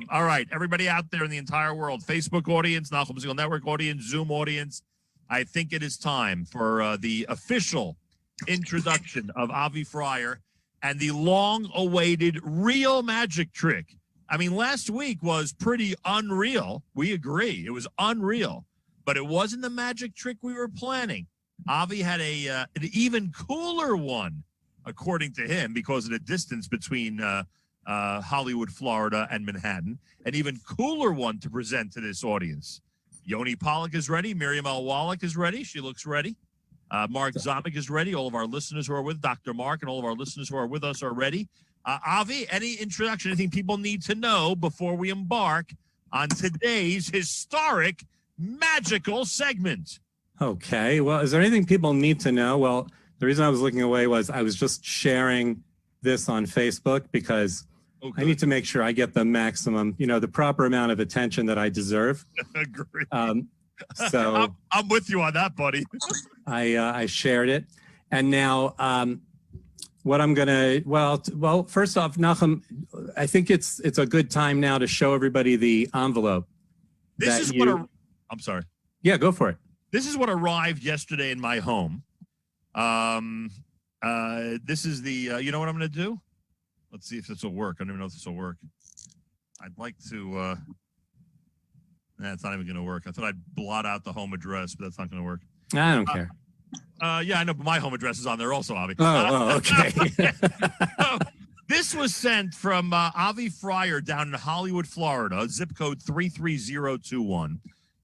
All right, everybody out there in the entire world, Facebook audience, Nachum Segal Network audience, Zoom audience, I think it is time for the official introduction of Avi Fryer and the long-awaited real magic trick. I mean, last week was pretty unreal. We agree. It was unreal, but it wasn't the magic trick we were planning. Avi had an even cooler one, according to him, because of the distance between Hollywood, Florida, and Manhattan. An even cooler one to present to this audience. Yoni Pollack is ready. Miriam L. Wallach is ready. She looks ready. Mark Zomick is ready. All of our listeners who are with Dr. Mark and all of our listeners who are with us are ready. Avi, any introduction, anything people need to know before we embark on today's historic, magical segment? Okay. Well, is there anything people need to know? Well, the reason I was looking away was I was just sharing this on Facebook because I need to make sure I get the maximum, the proper amount of attention that I deserve. Agree. So I'm with you on that, buddy. I shared it. And now what I'm going to, well, first off, Nachum, I think it's a good time now to show everybody the envelope. This is I'm sorry. Yeah, go for it. This is what arrived yesterday in my home. This is the, you know what I'm going to do? Let's see if this will work. I don't even know if this will work. I'd like to, it's not even going to work. I thought I'd blot out the home address, but that's not going to work. I don't care. Yeah, I know, but my home address is on there also, Avi. Okay. So, this was sent from Avi Fryer down in Hollywood, Florida, zip code 33021,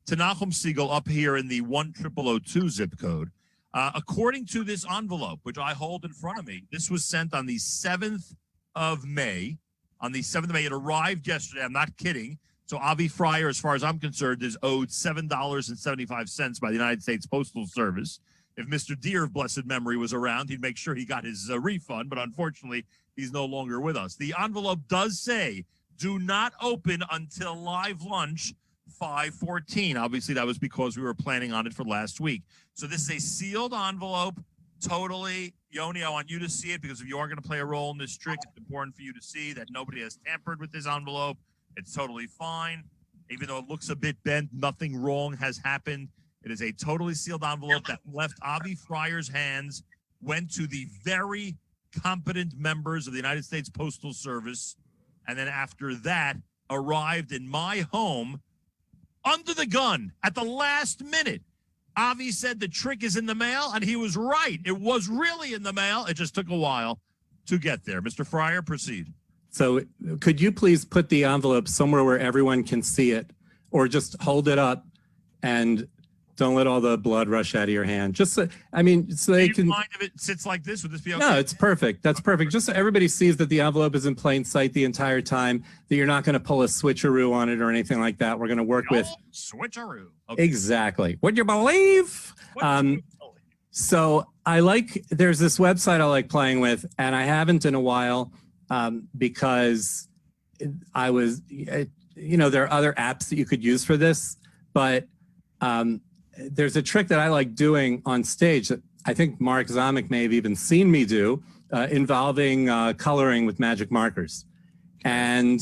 to Nachum Segal up here in the 10002 zip code. According to this envelope, which I hold in front of me, this was sent on the 7th of May. On the 7th of May, it arrived yesterday. I'm not kidding. So Avi Fryer, as far as I'm concerned, is owed $7.75 by the United States Postal Service. If Mr. Deere of blessed memory was around, he'd make sure he got his refund, but unfortunately, he's no longer with us. The envelope does say, do not open until live lunch 5/14. Obviously, that was because we were planning on it for last week. So this is a sealed envelope, totally. Yoni, I want you to see it because if you are going to play a role in this trick, it's important for you to see that nobody has tampered with this envelope. It's totally fine. Even though it looks a bit bent, nothing wrong has happened. It is a totally sealed envelope that left Avi Fryer's hands, went to the very competent members of the United States Postal Service, and then after that arrived in my home under the gun at the last minute. Avi said the trick is in the mail, and he was right. It was really in the mail. It just took a while to get there. Mr. Fryer, proceed. So could you please put the envelope somewhere where everyone can see it, or just hold it up and don't let all the blood rush out of your hand? Just so, I mean, so they can. Mind if it sits like this? Would this be okay? No, it's perfect. That's perfect. Just so everybody sees that the envelope is in plain sight the entire time, that you're not going to pull a switcheroo on it or anything like that. We're going to work with switcheroo. Okay. Exactly. Would you believe? So there's this website I like playing with, and I haven't in a while because I was, there are other apps that you could use for this, but there's a trick that I like doing on stage that I think Mark Zomick may have even seen me do involving coloring with magic markers. And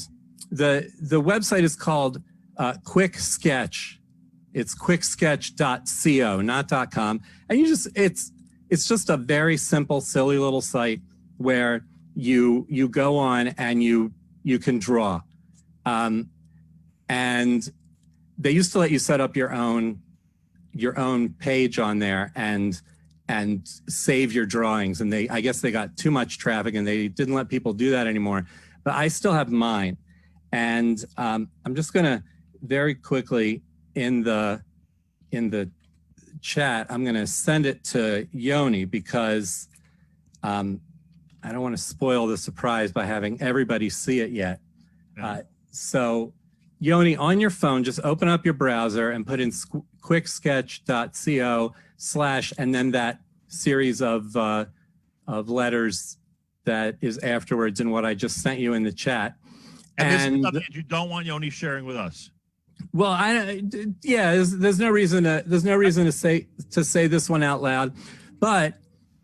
the website is called Quick Sketch. It's quicksketch.co, not .com. And it's just a very simple, silly little site where you go on and you can draw. And they used to let you set up your own page on there and save your drawings. And I guess they got too much traffic and they didn't let people do that anymore. But I still have mine. And I'm just gonna very quickly in the chat, I'm gonna send it to Yoni because I don't want to spoil the surprise by having everybody see it yet. So Yoni, on your phone, just open up your browser and put in quicksketch.co/ and then that series of letters that is afterwards and what I just sent you in the chat. And this is something that you don't want Yoni sharing with us. Well, there's no reason to say this one out loud, but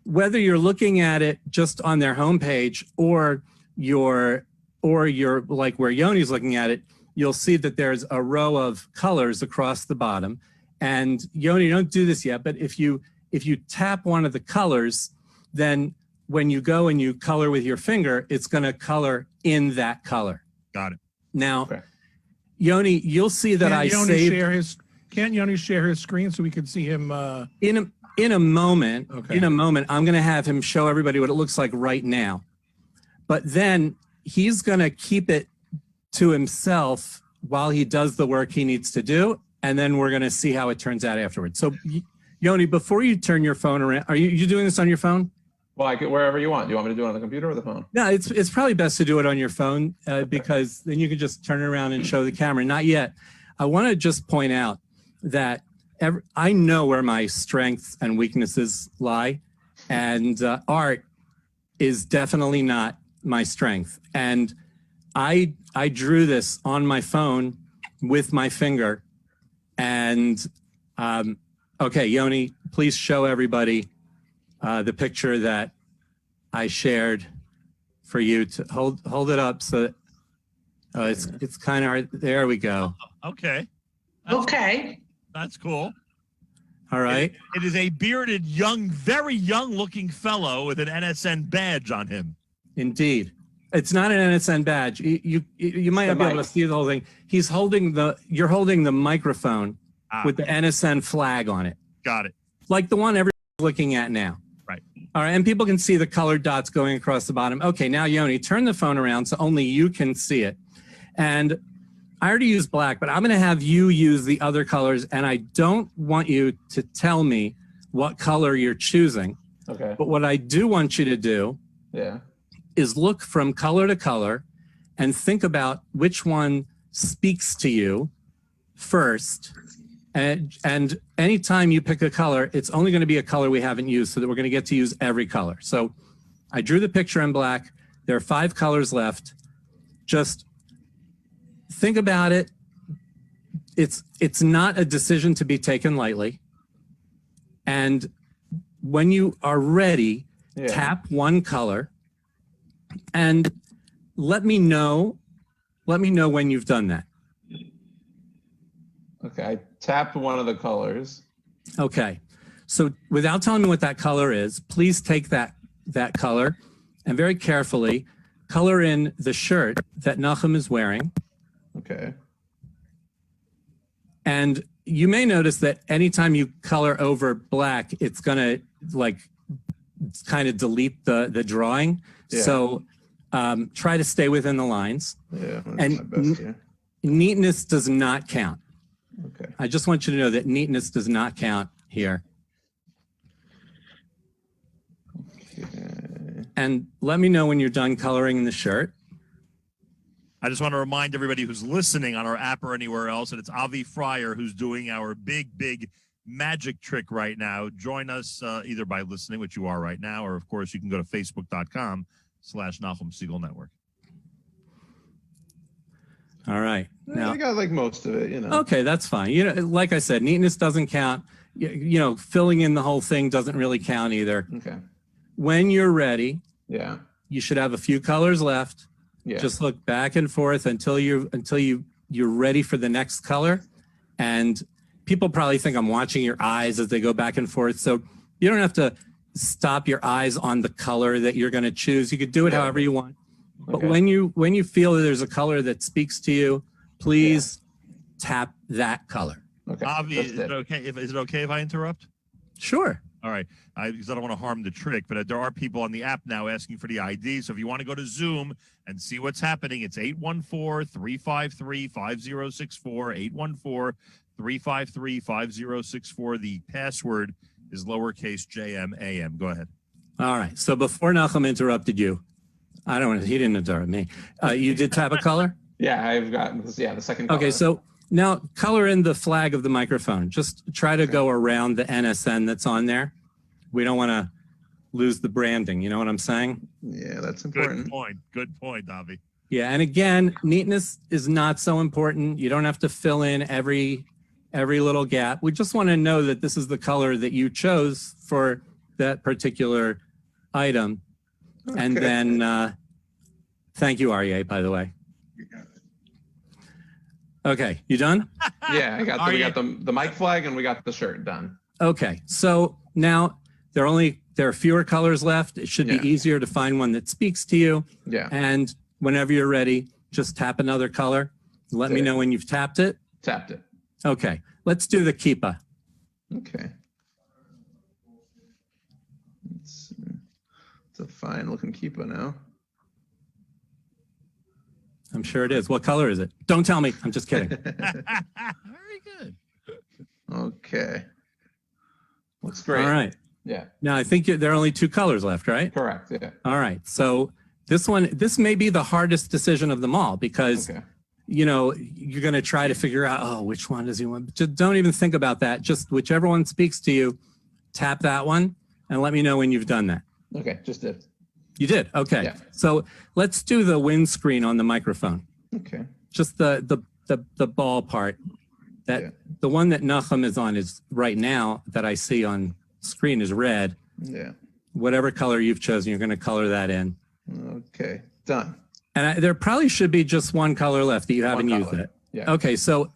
whether you're looking at it just on their homepage or you're or you're like where Yoni's looking at it, you'll see that there's a row of colors across the bottom. And Yoni, don't do this yet, but if you tap one of the colors, then when you go and you color with your finger, it's going to color in that color. Got it. Now, Yoni, you'll see that Can't Yoni share his screen so we can see him? In a moment, I'm going to have him show everybody what it looks like right now. But then he's going to keep it to himself while he does the work he needs to do. And then we're going to see how it turns out afterwards. So, Yoni, before you turn your phone around, are you doing this on your phone? Well, I could, wherever you want. Do you want me to do it on the computer or the phone? No, it's probably best to do it on your phone because then you can just turn it around and show the camera. Not yet. I want to just point out that I know where my strengths and weaknesses lie, and art is definitely not my strength. And I drew this on my phone with my finger. And okay, Yoni, please show everybody the picture that I shared for you to hold it up so that it's kind of hard. There we go. Okay. That's cool. All right. It is a bearded, young, very young-looking fellow with an NSN badge on him. Indeed. It's not an NSN badge. You might not be able to see the whole thing. You're holding the microphone with the NSN flag on it. Got it. Like the one everybody's looking at now. Right. All right. And people can see the colored dots going across the bottom. Okay. Now, Yoni, turn the phone around so only you can see it. And I already used black, but I'm going to have you use the other colors. And I don't want you to tell me what color you're choosing. Okay. But what I do want you to do is look from color to color and think about which one speaks to you first. And anytime you pick a color, it's only going to be a color we haven't used so that we're going to get to use every color. So I drew the picture in black. There are 5 colors left. Just think about it. It's not a decision to be taken lightly. And when you are ready, tap one color and let me know when you've done that. Okay, I tapped one of the colors. Okay, so without telling me what that color is, please take that color and very carefully color in the shirt that Nachum is wearing. Okay. And you may notice that anytime you color over black, it's gonna like kind of delete the drawing. Yeah. So try to stay within the lines. Yeah, and my best here. Neatness does not count. Okay. I just want you to know that neatness does not count here. Okay. And let me know when you're done coloring the shirt. I just want to remind everybody who's listening on our app or anywhere else that it's Avi Fryer who's doing our big magic trick right now. Join us either by listening, which you are right now, or of course you can go to facebook.com/Nachum Segal Network. All right. Now, I got like most of it, you know. Okay, that's fine. You know, like I said, neatness doesn't count. You know, filling in the whole thing doesn't really count either. Okay. When you're ready, you should have a few colors left. Yeah. Just look back and forth until you're ready for the next color. And people probably think I'm watching your eyes as they go back and forth. So you don't have to stop your eyes on the color that you're going to choose. You could do it however you want. But when you feel that there's a color that speaks to you, please tap that color. Okay. Avi, is it okay if I interrupt? Sure. All right, because I don't want to harm the trick, but there are people on the app now asking for the ID. So if you want to go to Zoom and see what's happening, it's 814-353-5064, 814-353-5064. The password is lowercase JMAM. Go ahead. All right. So before Nachum interrupted you, he didn't interrupt me. You did tap a color? Yeah, I've got the second color. Okay, so now color in the flag of the microphone. Just try to go around the NSN that's on there. We don't want to lose the branding. You know what I'm saying? Yeah, that's important. Good point, Avi. Yeah, and again, neatness is not so important. You don't have to fill in every little gap. We just want to know that this is the color that you chose for that particular item. Okay. And then Thank you, Aryeh, by the way. Okay, you done? Yeah, we got the mic flag and we got the shirt done. Okay, so now there are fewer colors left. It should be easier to find one that speaks to you. Yeah. And whenever you're ready, just tap another color. Let me know when you've tapped it. Tapped it. Okay, let's do the kippa. Okay. It's a fine looking kippa now. I'm sure it is. What color is it? Don't tell me. I'm just kidding. Very good. Okay. Looks great. All right. Yeah. Now I think there are only 2 colors left, right? Correct. Yeah. All right. So this may be the hardest decision of them all because, you know, you're going to try to figure out, oh, which one does he want? Just don't even think about that. Just whichever one speaks to you, tap that one and let me know when you've done that. Okay. Just did. You did? Okay. Yeah. So let's do the windscreen on the microphone. Okay. Just the ball part. The one that Nachum is on is right now that I see on screen is red. Yeah. Whatever color you've chosen, you're going to color that in. Okay. Done. And there probably should be just one color left that you haven't used it. Yeah. Okay. So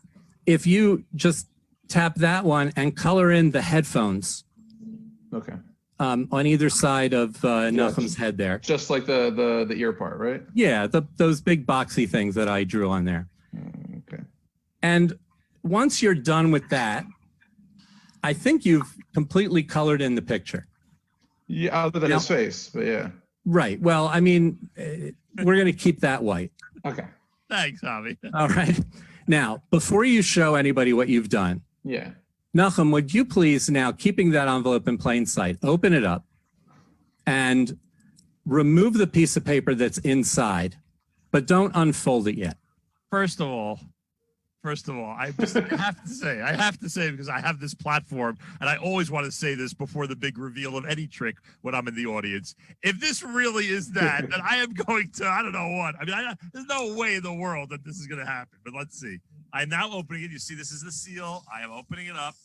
if you just tap that one and color in the headphones. Okay. On either side of Nachum's head there. Just like the ear part, right? Yeah, those big boxy things that I drew on there. Okay. And once you're done with that, I think you've completely colored in the picture. Yeah, other than his face, but yeah. Right. Well, I mean, we're going to keep that white. Okay. Thanks, Javi. All right. Now, before you show anybody what you've done, yeah. Nachum, would you please now, keeping that envelope in plain sight, open it up and remove the piece of paper that's inside, but don't unfold it yet. First of all, I just have to say, because I have this platform and I always want to say this before the big reveal of any trick when I'm in the audience. If this really is that, then I am going to, I don't know what. I mean, there's no way in the world that this is going to happen, but let's see. I'm now opening it. You see, this is the seal. I am opening it up.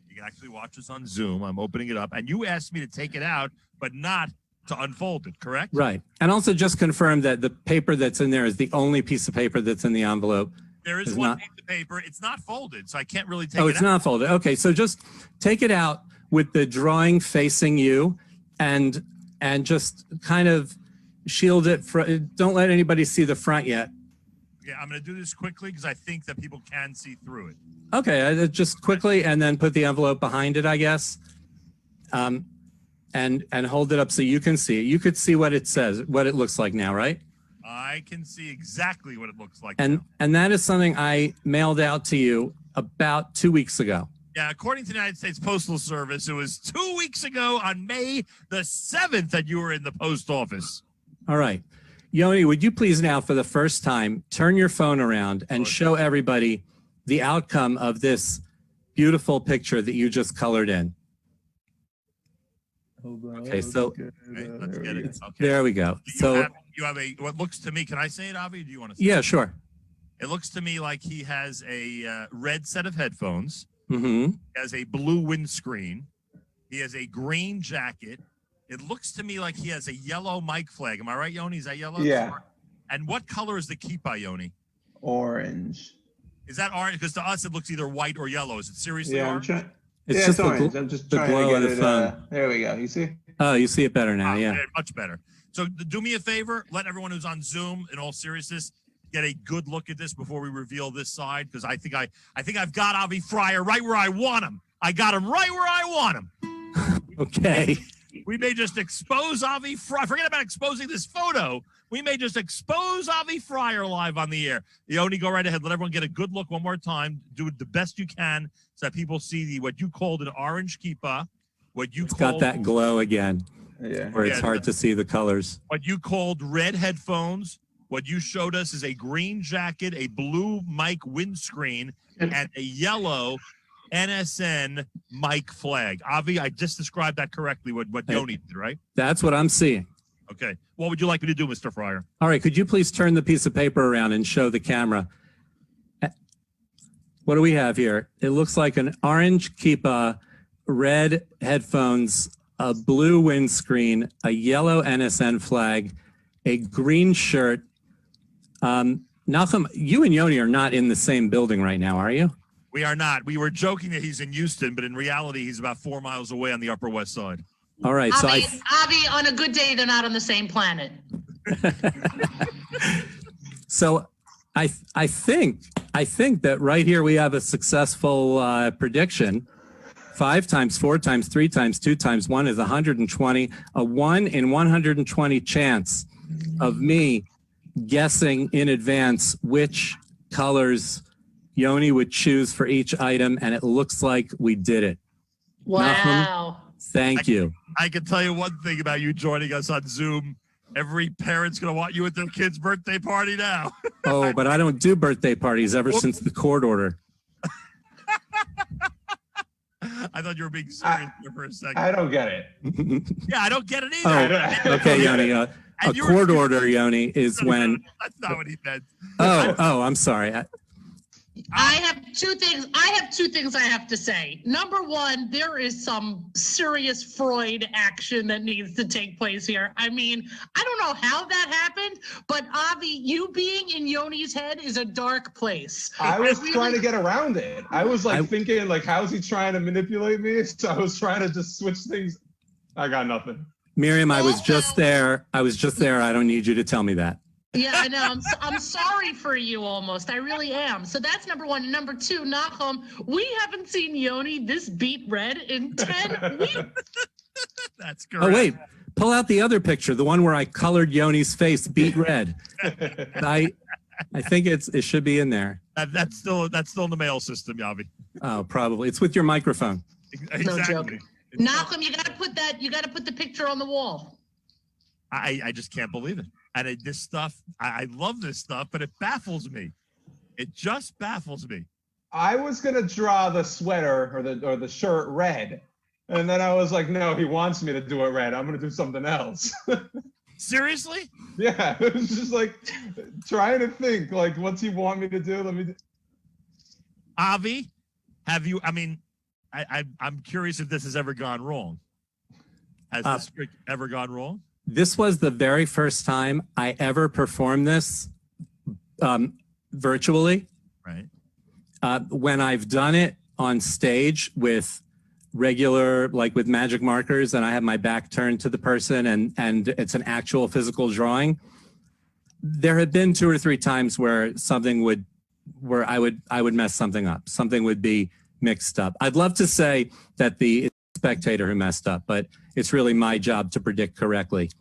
You can actually watch this on Zoom. I'm opening it up. And you asked me to take it out, but not to unfold it, correct? Right. And also just confirm that the paper that's in there is the only piece of paper that's in the envelope. There is one piece of paper. It's not folded, so I can't really take it out. Oh, it's not folded. Okay, so just take it out with the drawing facing you and just kind of shield it. Don't let anybody see the front yet. Yeah, I'm going to do this quickly because I think that people can see through it. Okay, just quickly, and then put the envelope behind it, I guess, and hold it up so you can see it. You could see what it says, what it looks like now, right? I can see exactly what it looks like. And that is something I mailed out to you about 2 weeks ago. Yeah, according to the United States Postal Service, it was 2 weeks ago on May the 7th that you were in the post office. All right. Yoni, would you please now, for the first time, turn your phone around and show everybody the outcome of this beautiful picture that you just colored in? Okay, so Let's get it. Okay. There we go. So you have a what looks to me. Can I say it, Avi? Or do you want to say yeah, it? sure. It looks to me like he has a red set of headphones. Mm-hmm. He has a blue windscreen. He has a green jacket. It looks to me like he has a yellow mic flag. Am I right, Yoni? Is that yellow? Yeah. And what color is the kippa, Yoni? Orange. Is that orange? Because to us, it looks either white or yellow. Is it seriously orange? It's yeah, just it's orange. I'm just trying glow to of get the it. phone. There we go. You see? Oh, you see it better now. Yeah. Much better. So do me a favor. Let everyone who's on Zoom, in all seriousness, get a good look at this before we reveal this side, because I think I've got Avi Fryer right where I want him. I got him right where I want him. Okay. We may just expose Avi Fryer. Forget about exposing this photo. We may just expose Avi Fryer live on the air. Yoni, go right ahead. Let everyone get a good look one more time. Do it the best you can so that people see what you called an orange kippa. What you Got that glow again. Yeah. Where it's hard to see the colors. What you called red headphones. What you showed us is a green jacket, a blue mic windscreen, and a yellow NSN mic flag. Avi, I just described that correctly, what Yoni did, right? That's what I'm seeing. Okay. What would you like me to do, Mr. Fryer? All right. Could you please turn the piece of paper around and show the camera? What do we have here? It looks like an orange kippa, red headphones, a blue windscreen, a yellow NSN flag, a green shirt, Nachum, you and Yoni are not in the same building right now, are you? We are not. We were joking that he's in Houston, but in reality, he's about 4 miles away on the Upper West Side. All right. So Avi, on a good day, they're not on the same planet. So I think that right here we have a successful prediction. 5 times, 4 times, 3 times, 2 times 1 is 120. A 1 in 120 chance of me guessing in advance which colors Yoni would choose for each item, and it looks like we did it. Wow. Thank you. I can tell you one thing about you joining us on Zoom. Every parent's going to want you at their kid's birthday party now. Oh, but I don't do birthday parties ever since the court order. I thought you were being serious there for a second. I don't get it. Yeah, I don't get it either. Oh, okay, Yoni. A court order, Yoni, is when. That's not what he meant. Oh, I'm sorry. I have two things I have to say. Number one, there is some serious Freud action that needs to take place here. I mean, I don't know how that happened, but Avi, you being in Yoni's head is a dark place. I was trying to get around it. I was thinking, how's he trying to manipulate me? So I was trying to just switch things. I got nothing. Miriam, I was just there. I don't need you to tell me that. Yeah, I know. I'm sorry for you almost. I really am. So that's number one. And number two, Nachum, we haven't seen Yoni this beat red in 10 weeks. That's correct. Oh, wait. Pull out the other picture, the one where I colored Yoni's face beat red. I think it should be in there. That's still in the mail system, Yavi. Oh, probably. It's with your microphone. Exactly. No joke. Nachum, you gotta put the picture on the wall. I just can't believe it. And this stuff, I love this stuff, but it baffles me. It just baffles me. I was gonna draw the sweater or the shirt red, and then I was like, no, he wants me to do it red. I'm gonna do something else. Seriously? Yeah, it was just trying to think, what's he want me to do? Let me do. Avi, have you? I mean, I'm curious if this has ever gone wrong. Has this trick ever gone wrong? This was the very first time I ever performed this virtually. Right. When I've done it on stage with regular, with magic markers, and I have my back turned to the person and it's an actual physical drawing, there had been 2 or 3 times where I would mess something up. Something would be mixed up. I'd love to say that the spectator who messed up, but it's really my job to predict correctly.